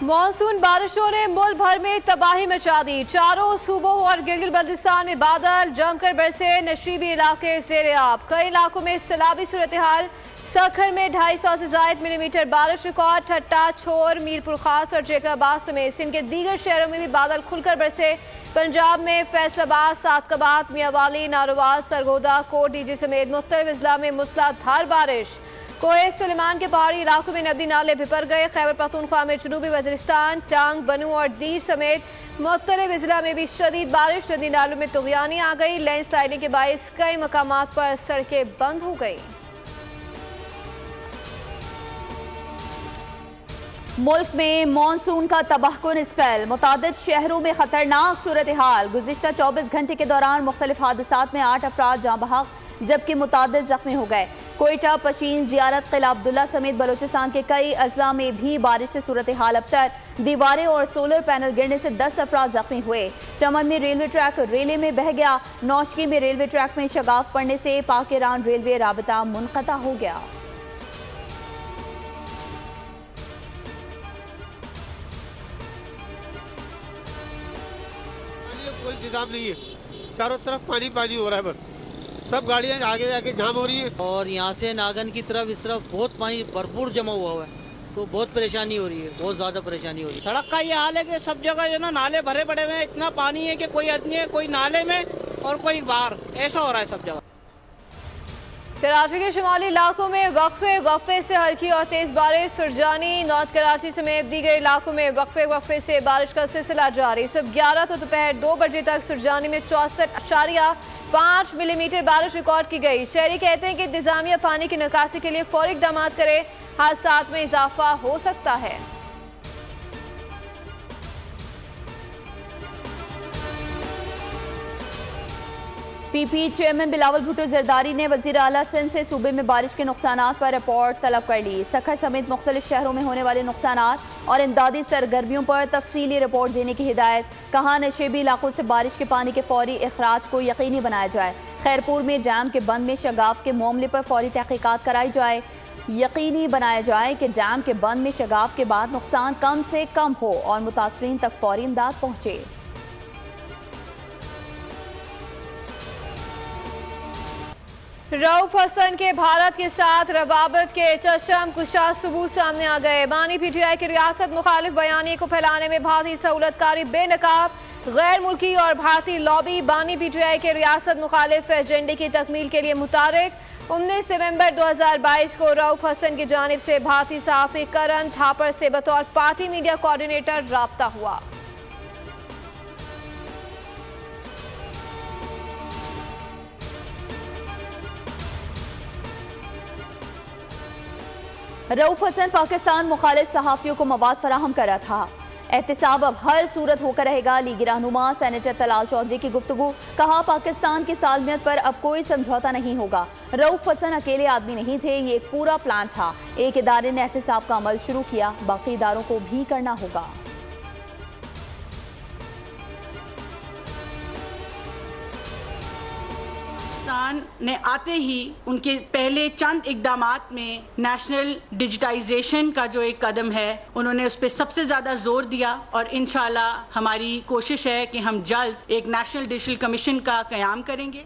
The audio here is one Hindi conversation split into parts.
मॉनसून बारिशों ने मुल्क भर में तबाही मचा दी। चारों सूबों और गिलगित बल्तिस्तान में बादल जमकर बरसे, नशीबी इलाके ज़ेर-ए-आब। कई इलाकों में सैलाबी सूरत हाल। सखर में 250 से ज़ायद मिलीमीटर बारिश रिकॉर्ड। ठट्टा, छोर, मीरपुर खास और जैकबाद समेत सिंध के दीगर शहरों में भी बादल खुलकर बरसे। पंजाब में फैसलाबाद, सादकाबाद, मियांवाली, नारोवाल, सरगोदा, कोट डीजी समेत मुख्तलिफ अजला में मूसलाधार बारिश। कोएस सुलेमान के पहाड़ी इलाकों में नदी नाले बिपर गए। खैबर पख्तूनख्वा में जनूबी वज़ीरिस्तान, टांग, बनू और दीर समेत मुख्तलिफ अजला में भी शदीद बारिश। नदी नालों में तुग़यानी आ गई। लैंडस्लाइडिंग के बायस कई मकामात पर सड़कें बंद हो गई। मुल्क में मॉनसून का तबाहकुन स्पेल, मुतादिद शहरों में खतरनाक सूरत हाल। गुज़िश्ता 24 घंटे के दौरान मुख्तलिफ हादसात में 8 अफराद जाँ बहक जबकि मुतादिद जख्मी हो गए। कोयटा, पशीन, जियारत, किला अब्दुल्ला समेत बलूचिस्तान के कई अजला में भी बारिश से सूरत हाल अबतर। दीवारें और सोलर पैनल गिरने से 10 अफराद जख्मी हुए। चमन में रेलवे ट्रैक रेले में बह गया। नौशकी में रेलवे ट्रैक में शगाफ पड़ने से पाक ईरान रेलवे राबता मुनक़ता हो गया। कोई इंतजाम नहीं है, चारों तरफ पानी पानी हो रहा है, बस सब गाड़ियां आगे जाके जाम हो रही है। और यहाँ से नागन की तरफ इस तरफ बहुत पानी भरपूर जमा हुआ है, तो बहुत परेशानी हो रही है, बहुत ज़्यादा परेशानी हो रही है। सड़क का ये हाल है कि सब जगह जो ना नाले भरे पड़े हुए हैं, इतना पानी है कि कोई आदमी है, कोई नाले में और कोई बाहर, ऐसा हो रहा है सब जगह। कराची के शुमाली इलाकों में वक्फे से हल्की और तेज बारिश। सुरजानी, नॉर्थ कराची समेत दीगर इलाकों में वक्फे से बारिश का सिलसिला जारी। सुबह 11 तो दोपहर 2 बजे तक सुरजानी में 64.5 मिलीमीटर बारिश रिकॉर्ड की गई। शहरी कहते हैं कि इंतजामिया पानी की निकासी के लिए फौरी इक़दाम करे, हादसात में इजाफा हो सकता है। पीपी चेयरमैन बिलावल भुट्टो जरदारी ने वज़ीर आला सिंध से सूबे में बारिश के नुकसानात पर रिपोर्ट तलब कर ली। सखर समेत मुख्तलिफ शहरों में होने वाले नुकसानात और इमदादी सरगर्मियों पर तफसीली रिपोर्ट देने की हिदायत। कहा नशेबी इलाकों से बारिश के पानी के फौरी अखराज को यकीनी बनाया जाए। खैरपुर में डैम के बंद में शगाफ के मामले पर फौरी तहकीकात कराई जाए। यकीनी बनाया जाए कि डैम के बंद में शगाफ के बाद नुकसान कम से कम हो और मुतासरीन तक फौरी इमदाद पहुँचे। रऊफ हसन के भारत के साथ रवाबत के चशम कुशा सबूत सामने आ गए। बानी पीटीआई की रियासत मुखालिफ बयानी को फैलाने में भारतीय सहूलतकारी बेनकाब गैर मुल्की और भारतीय लॉबी बानी पीटीआई के रियासत मुखालिफ एजेंडे की तकमील के लिए मुतारिक। 19 नवंबर 2022 को रऊफ हसन की जानिब से भारतीय सहाफ़ी करण थापर से बतौर पार्टी मीडिया कोऑर्डिनेटर राब्ता हुआ। रऊफ हसन पाकिस्तान मुखालिफ सहाफ़ियों को मवाद फराहम कर रहा था। एहतिसाब अब हर सूरत होकर रहेगा। लीगी रहनुमा सेनेटर तलाल चौधरी की गुफ्तगू। कहा पाकिस्तान की सालमियत पर अब कोई समझौता नहीं होगा। रऊफ हसन अकेले आदमी नहीं थे, ये एक पूरा प्लान था। एक इदारे ने एहतिसाब का अमल शुरू किया, बाकी इदारों को भी करना होगा। ने आते ही उनके पहले चंद इकदामात में नेशनल डिजिटाइजेशन का जो एक कदम है, उन्होंने उस पर सबसे ज़्यादा जोर दिया और इंशाल्लाह हमारी कोशिश है कि हम जल्द एक नेशनल डिजिटल कमीशन का क़याम करेंगे।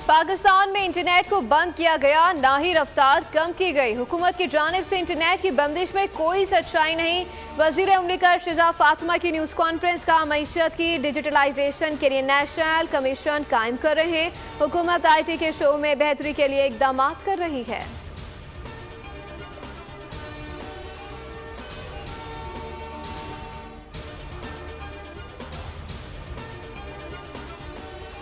पाकिस्तान में इंटरनेट को बंद किया गया, ना ही रफ्तार कम की गई। हुकूमत की जानिब से इंटरनेट की बंदिश में कोई सच्चाई नहीं। वज़ीर मुमलिकत शिजा फातिमा की न्यूज़ कॉन्फ्रेंस का मईशत की डिजिटलाइजेशन के लिए नेशनल कमीशन कायम कर रहे हैं। हुकूमत IT के शो में बेहतरी के लिए इकदाम कर रही है।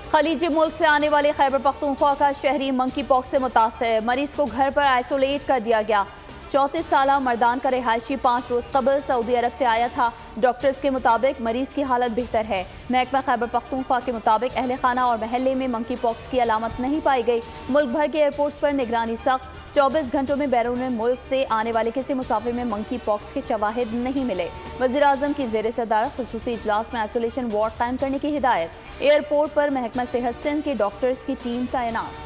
खलीजी मुल्क से आने वाले खैबर पख्तूनख्वा का शहरी मंकी पॉक्स से मुतासर। मरीज को घर पर आइसोलेट कर दिया गया। 34 साला मर्दान का रिहायशी 5 रोज कबल सऊदी अरब से आया था। डॉक्टर्स के मुताबिक मरीज की हालत बेहतर है। महकमा खैबर पख्तूनख्वा के मुताबिक अहले खाना और महल्ले में मंकी पॉक्स की अलामत नहीं पाई गई। मुल्क भर के एयरपोर्ट्स पर निगरानी सख्त। 24 घंटों में बैरून मुल्क से आने वाले किसी मुसाफिर में मंकी पॉक्स के शवाहिद नहीं मिले। वज़ीर आज़म की ज़ेर सदारत ख़ुसूसी इजलास में आइसोलेशन वार्ड कायम करने की हिदायत। एयरपोर्ट पर महकमा सेहत सिंध के डॉक्टर्स की टीम तैनात।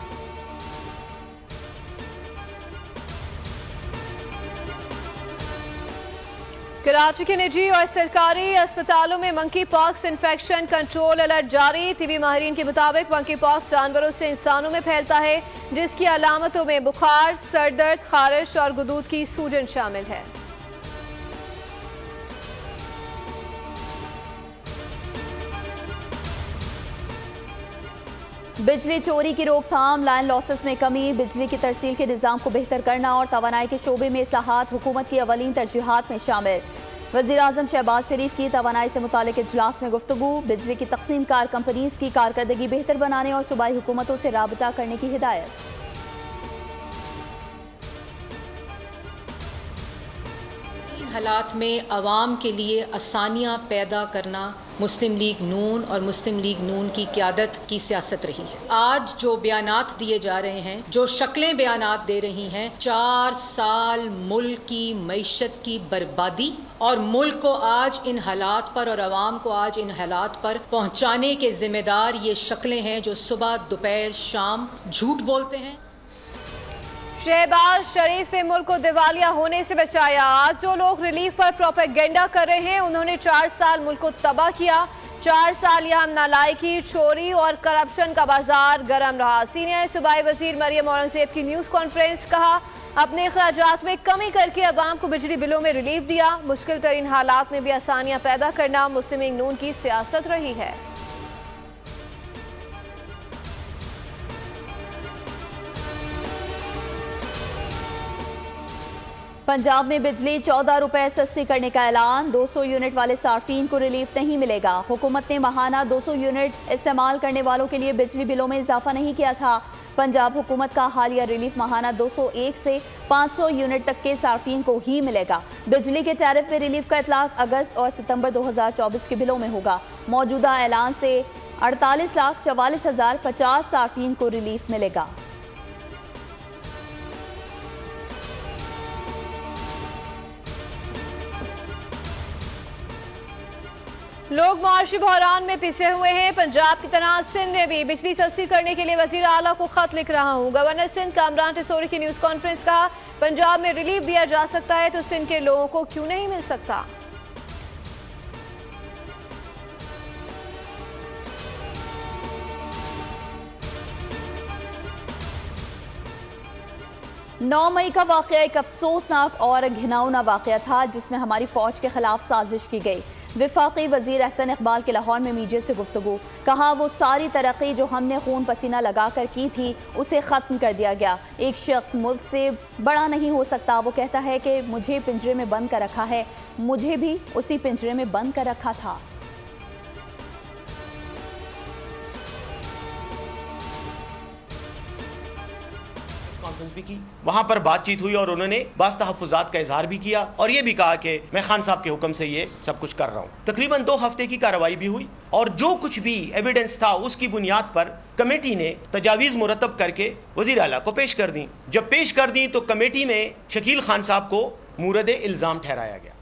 कराची के निजी और सरकारी अस्पतालों में monkey pox infection control alert जारी। तिबी माहिरीन के मुताबिक मंकी पॉक्स जानवरों से इंसानों में फैलता है, जिसकी अलामतों में बुखार, सरदर्द, खारिश और गुदूद की सूजन शामिल है। बिजली चोरी की रोकथाम, लाइन लॉसेस में कमी, बिजली की तरसील के निज़ाम को बेहतर करना और तवानाई के शोबे में इस्लाहात हुकूमत की अवलीन तरजीहात में शामिल। वज़ीर आज़म शहबाज शरीफ की तवानाई से मुतालिक इजलास में गुफ्तगू, बिजली की तकसीम कार कंपनीज की कारकर्दगी बेहतर बनाने और सूबाई हुकूमतों से राबता करने की हिदायत। हालात में अवाम के लिए आसानियाँ पैदा करना मुस्लिम लीग नून और मुस्लिम लीग नून की क़यादत की सियासत रही है। आज जो बयानात दिए जा रहे हैं, जो शक्लें बयानात दे रही हैं, 4 साल मुल्क की मईशत की बर्बादी और मुल्क को आज इन हालात पर और अवाम को आज इन हालात पर पहुँचाने के ज़िम्मेदार ये शक्लें हैं जो सुबह दोपहर शाम झूठ बोलते हैं। शहबाज शरीफ ने मुल्क को दिवालिया होने से बचाया। आज जो लोग रिलीफ पर प्रोपेगेंडा कर रहे हैं, उन्होंने 4 साल मुल्क को तबाह किया। 4 साल यहाँ नालायकी, चोरी और करप्शन का बाजार गर्म रहा। सीनियर सूबाई वजीर मरियम औरंगजेब की न्यूज़ कॉन्फ्रेंस, कहा अपने अखराजात में कमी करके अवाम को बिजली बिलों में रिलीफ दिया। मुश्किल तरीन हालात में भी आसानियाँ पैदा करना मुस्लिम लीग नून की सियासत रही है। पंजाब में बिजली 14 रुपए सस्ती करने का ऐलान, 200 यूनिट वाले सार्फिन को रिलीफ नहीं मिलेगा। हुकूमत ने माहाना 200 यूनिट इस्तेमाल करने वालों के लिए बिजली बिलों में इजाफा नहीं किया था। पंजाब हुकूमत का हालिया रिलीफ माहाना 201 से 500 यूनिट तक के सार्फिन को ही मिलेगा। बिजली के टैरिफ में रिलीफ का इतलाक अगस्त और सितंबर 2024 के बिलों में होगा। मौजूदा ऐलान से 48,44,050 सार्फिन को रिलीफ मिलेगा। लोग मुआशी बहरान में पिसे हुए हैं। पंजाब की तरह सिंध में भी बिजली सस्ती करने के लिए वजीर आला को खत लिख रहा हूं। गवर्नर सिंध कामरान टिसोरी की न्यूज़ कॉन्फ्रेंस, कहा पंजाब में रिलीफ दिया जा सकता है तो सिंध के लोगों को क्यों नहीं मिल सकता। 9 मई का वाक़या एक अफसोसनाक और घिनौना वाक़या था, जिसमें हमारी फौज के खिलाफ साजिश की गई। विफाकी वजीर एहसन इकबाल के लाहौर में मीडिया से गुफ्तगू, कहा वो सारी तरक्की जो हमने खून पसीना लगाकर की थी उसे ख़त्म कर दिया गया। एक शख्स मुल्क से बड़ा नहीं हो सकता। वो कहता है कि मुझे पिंजरे में बंद कर रखा है, मुझे भी उसी पिंजरे में बंद कर रखा था। भी की, वहां पर बातचीत हुई और उन्होंने बस तहफ़्फ़ुज़ात का इजहार भी किया और ये भी कहा कि मैं खान साहब के हुक्म से ये सब कुछ कर रहा हूँ। तकरीबन 2 हफ्ते की कार्रवाई भी हुई और जो कुछ भी एविडेंस था उसकी बुनियाद पर कमेटी ने तजावीज़ मुरतब करके वज़ीर आला को पेश कर दी। जब पेश कर दी तो कमेटी में शकील खान साहब को मूरद इल्ज़ाम ठहराया गया।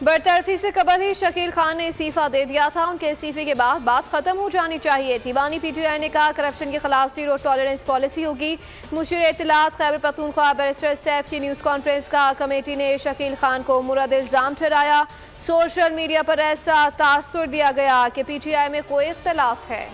बरतरफी से कबल ही शकील खान ने इस्तीफा दे दिया था। उनके इस्तीफे के बाद बात खत्म हो जानी चाहिए थी। बानी PTI ने कहा करप्शन के खिलाफ जीरो टॉलरेंस पॉलिसी होगी। मुशीर इत्तलात खैबर पख्तूनख्वा बैरिस्टर सैफ की न्यूज़ कॉन्फ्रेंस, कहा कमेटी ने शकील खान को मुरद इल्ज़ाम ठहराया। सोशल मीडिया पर ऐसा तासुर दिया गया कि PTI में कोई इख्तलाफ है।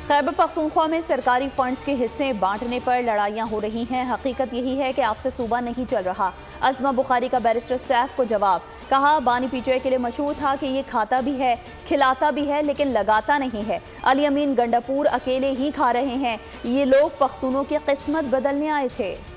खैबर पख्तूनख्वा में सरकारी फंड्स के हिस्से बांटने पर लड़ाइयाँ हो रही हैं। हकीकत यही है कि आपसे सूबा नहीं चल रहा। अज़मा बुखारी का बैरिस्टर सैफ को जवाब, कहा बानी PTI के लिए मशहूर था कि ये खाता भी है, खिलाता भी है, लेकिन लगाता नहीं है। अली अमीन गंडापुर अकेले ही खा रहे हैं। ये लोग पख्तूनों की किस्मत बदलने आए थे।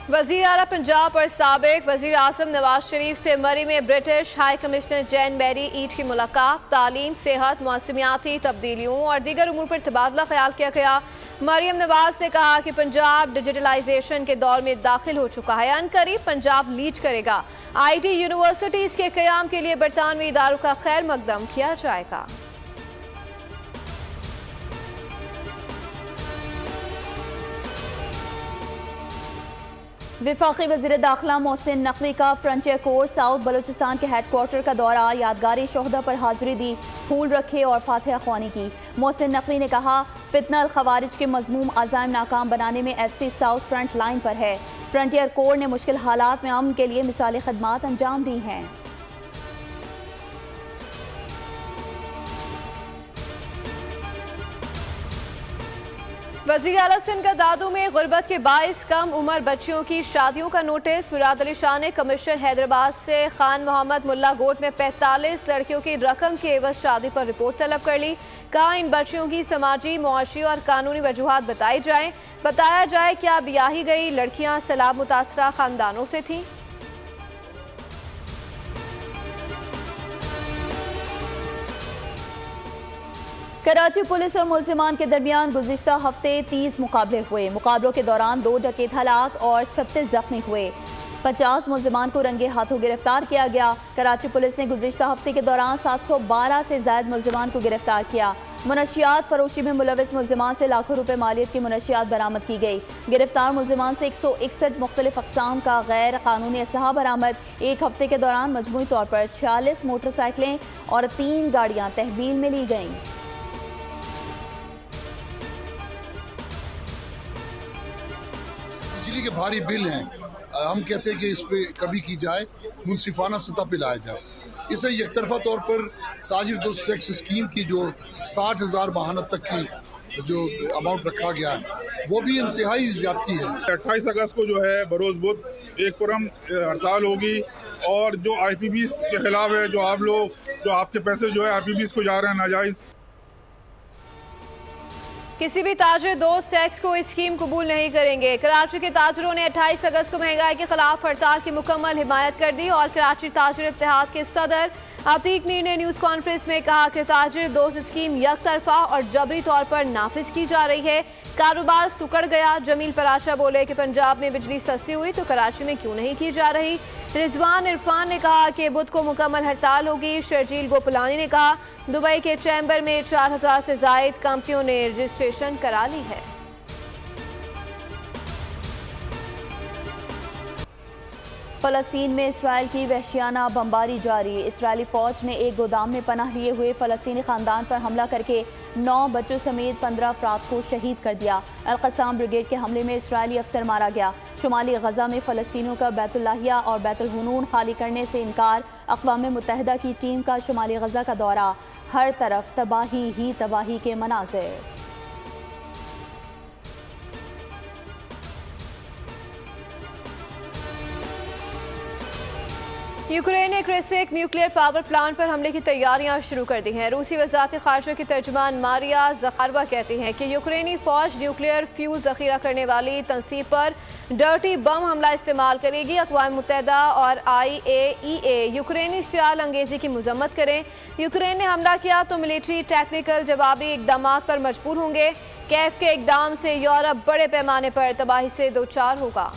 वज़ीर आला पंजाब और साबिक वज़ीर आज़म नवाज शरीफ से मरी में British high commissioner Jane Marriott Eid की मुलाकात। तालीम, सेहत, मौसमियाती तब्दीलियों और दीगर उमूर पर तबादला ख्याल किया गया। मरियम नवाज ने कहा कि पंजाब डिजिटलाइजेशन के दौर में दाखिल हो चुका है। अनकरीब पंजाब लीड करेगा। IT यूनिवर्सिटीज़ के क़याम के लिए बरतानवी इदारों का खैर मकदम किया जाएगा। वफाकी वज़ीर दाखिला मोहसिन नकवी का फ्रंटियर कोर साउथ बलूचिस्तान के हेडक्वार्टर का दौरा, यादगारी शोहदा पर हाजिरी दी, फूल रखे और फातिहा ख्वानी की। मोहसिन नकवी ने कहा, फितना खवारिज के मजमूम अज़ाइम नाकाम बनाने में एफसी साउथ फ्रंट लाइन पर है। फ्रंटियर कोर ने मुश्किल हालात में अमन के लिए मिसाली खदमात अंजाम दी हैं। वज़ीर आला सिंध का दादू में गुर्बत के 22 कम उम्र बच्चियों की शादियों का नोटिस। मुराद अली शाह ने कमिश्नर हैदराबाद से खान मोहम्मद मुल्ला गोट में 45 लड़कियों की रकम के एवज शादी पर रिपोर्ट तलब कर ली। कहा, इन बच्चियों की समाजी, मुआशी और कानूनी वजूहात बताया जाए क्या ब्याही गई लड़कियां सैलाब मुतासरा खानदानों से थीं। कराची पुलिस और मुल्जिमान के दरमियान गुज़िश्ता हफ्ते 30 मुकाबले हुए। मुकाबलों के दौरान 2 डकैत हलाक और 36 जख्मी हुए। 50 मुल्जिमान को रंगे हाथों गिरफ्तार किया गया। कराची पुलिस ने गुज़िश्ता हफ्ते के दौरान 712 से ज़ायद मुल्जिमान को गिरफ्तार किया। मुनशियात फरोशी में मुलविस मुल्जिमान से लाखों रुपए मालियत की मुनशियात बरामद की गई। गिरफ्तार मुल्जिमान से 161 मुख्तलिफ अक़साम का गैर कानूनी असलहा बरामद। एक हफ्ते के दौरान मजमूई तौर पर 46 मोटरसाइकिलें और 3 गाड़ियाँ तहवील में ली गईं। बिजली के भारी बिल हैं, हम कहते हैं कि इस पे कभी की जाए, मुनसिफाना सतह पे लाया जाए। इसे एक तरफा तौर पर ताजिर दोस्त टैक्स स्कीम की जो 60,000 माहाना तक की जो अमाउंट रखा गया है वो भी इंतहाई ज्यादती है। 28 अगस्त को जो है बरोज बुध एक पुरम हड़ताल होगी और जो IPBs के खिलाफ है, जो आप लोग जो आपके पैसे जो है IPBs को जा रहे हैं नाजायज। किसी भी ताजिर दोस्त टैक्स को इस स्कीम कबूल नहीं करेंगे। कराची के ताजिरों ने 28 अगस्त को महंगाई के खिलाफ हड़ताल की मुकम्मल हिमायत कर दी और कराची ताजिर इत्तेहाद के सदर अतीक मीर ने न्यूज़ कॉन्फ्रेंस में कहा कि ताजिर दोस्त स्कीम एक तरफा और जबरी तौर पर नाफिज की जा रही है। कारोबार सुकड़ गया। जमील पराशा बोले कि पंजाब में बिजली सस्ती हुई तो कराची में क्यों नहीं की जा रही। रिजवान इरफान ने कहा कि बुध को मुकम्मल हड़ताल होगी। शर्जील गोपलानी ने कहा, दुबई के चैम्बर में 4000 से जायद कंपनियों ने रजिस्ट्रेशन करा ली है। फलस्तीन में इसराइल की वहशियाना बमबारी जारी। इसराइली फौज ने एक गोदाम में पनाह लिए हुए फलस्तीनी खानदान पर हमला करके 9 बच्चों समेत 15 अफराद को शहीद कर दिया। अल-क़स्साम ब्रिगेड के हमले में इसराइली अफसर मारा गया। शुमाली गजा में फलस्तीनियों का बैतुल्लाहिया और बैतुल-हुनून खाली करने से इनकार। अक़वाम मुत्तहिदा की टीम का शुमाली गजा का दौरा। हर तरफ तबाही ही तबाही के मनाज़िर। यूक्रेन ने क्रेसेक न्यूक्लियर पावर प्लांट पर हमले की तैयारियां शुरू कर दी हैं। रूसी वज़ारत ख़ारिजा की तर्जुमान मारिया ज़खारवा कहती हैं कि यूक्रेनी फौज न्यूक्लियर फ्यूल ज़ख़ीरा करने वाली तंसीब पर डर्टी बम हमला इस्तेमाल करेगी। अक़वाम मुत्तहिदा और IAEA यूक्रेनी इश्तियाल अंगेज़ी की मज़म्मत करें। यूक्रेन ने हमला किया तो मिलिट्री टेक्निकल जवाबी इक़दाम पर मजबूर होंगे। कैफ के इक़दाम से यूरोप बड़े पैमाने पर तबाही से दोचार होगा।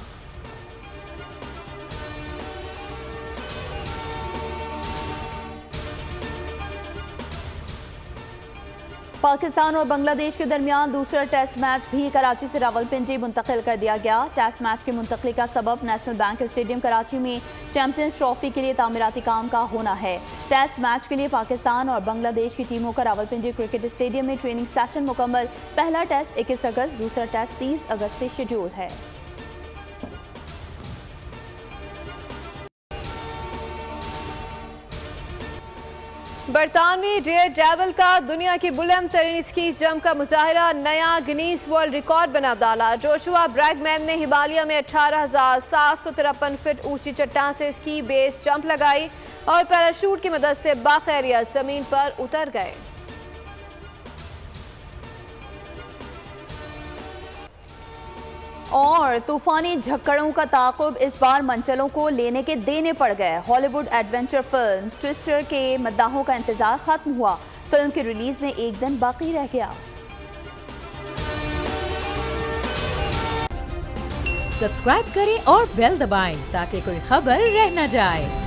पाकिस्तान और बांग्लादेश के दरमियान दूसरा टेस्ट मैच भी कराची से रावलपिंडी मुंतकिल कर दिया गया। टेस्ट मैच की मुंतकली का सबब नेशनल बैंक स्टेडियम कराची में चैंपियंस ट्रॉफी के लिए तामीराती काम का होना है। टेस्ट मैच के लिए पाकिस्तान और बांग्लादेश की टीमों का रावलपिंडी क्रिकेट स्टेडियम में ट्रेनिंग सेशन मुकम्मल। पहला टेस्ट 21 अगस्त, दूसरा टेस्ट 30 अगस्त से शेड्यूल है। बरतानवी डेयर डेविल का दुनिया की बुलंद तरीन स्की जंप का मुजाहिरा नया गिनीज वर्ल्ड रिकॉर्ड बना डाला। जोशुआ ब्रैगमैन ने हिमालय में 18,753 फीट ऊंची चट्टान से स्की बेस जंप लगाई और पैराशूट की मदद से बाखैरियत जमीन पर उतर गए। और तूफानी झक्कड़ों का ताक़ुब इस बार मंचलों को लेने के देने पड़ गए। हॉलीवुड एडवेंचर फिल्म ट्विस्टर के मद्दाहों का इंतजार खत्म हुआ। फिल्म की रिलीज में एक दिन बाकी रह गया। सब्सक्राइब करें और बेल दबाएं ताकि कोई खबर रह न जाए।